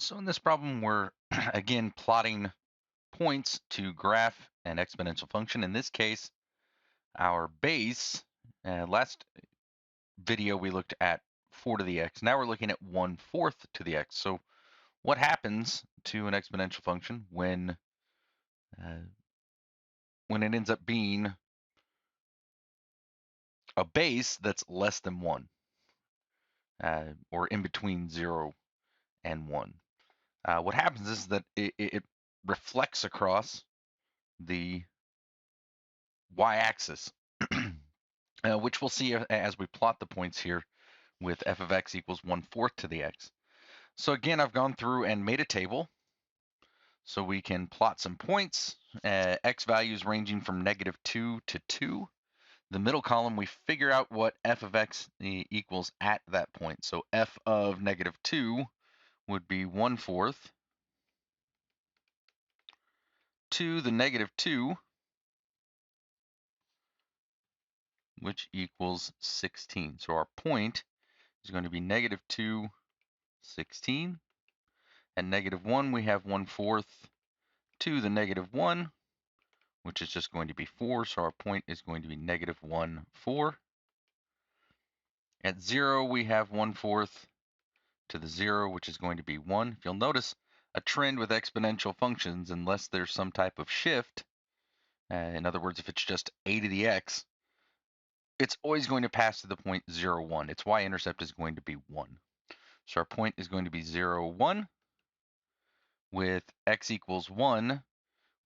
So in this problem, we're again plotting points to graph an exponential function. In this case, our base, last video we looked at 4 to the x. Now we're looking at 1/4 to the x. So what happens to an exponential function uh, when it ends up being a base that's less than 1, or in between 0 and 1? What happens is that it reflects across the y-axis, which we'll see as we plot the points here with f of x equals 1/4 to the x. So again, I've gone through and made a table so we can plot some points, x values ranging from -2 to 2. The middle column, we figure out what f of x equals at that point. So f of -2 would be 1/4 to the -2, which equals 16. So our point is going to be -2, 16. At -1, we have 1/4 to the -1, which is just going to be 4. So our point is going to be -1, 4. At 0, we have 1/4 to the 0, which is going to be 1. If you'll notice a trend with exponential functions, unless there's some type of shift, in other words, if it's just a to the x, it's always going to pass to the point 0, 1. Its y-intercept is going to be 1. So our point is going to be 0, 1. With x equals 1,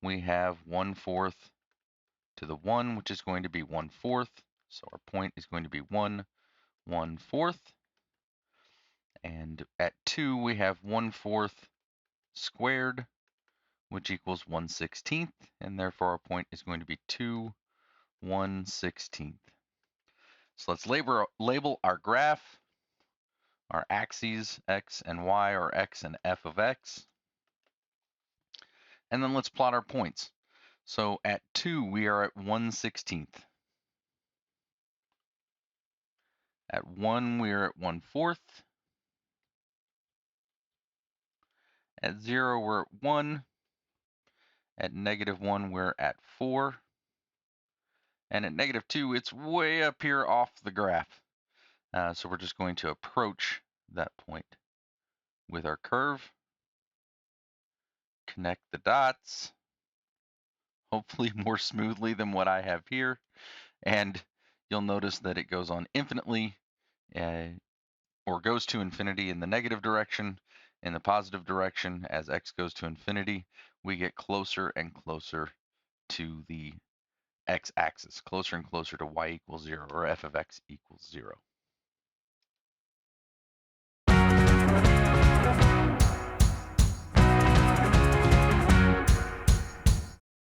we have 1/4 to the 1, which is going to be 1/4. So our point is going to be 1, 1/4. And at 2, we have 1/4 squared, which equals 1/16. And therefore, our point is going to be 2, 1/16. So let's label our graph. Our axes, x and y, are x and f of x. And then let's plot our points. So at 2, we are at 1/16. At 1, we are at 1/4. At 0, we're at 1. At -1, we're at 4. And at -2, it's way up here off the graph. So we're just going to approach that point with our curve. Connect the dots, hopefully more smoothly than what I have here. And you'll notice that it goes on infinitely, or goes to infinity in the negative direction. In the positive direction, as x goes to infinity, we get closer and closer to the x-axis, closer and closer to y equals 0, or f of x equals 0.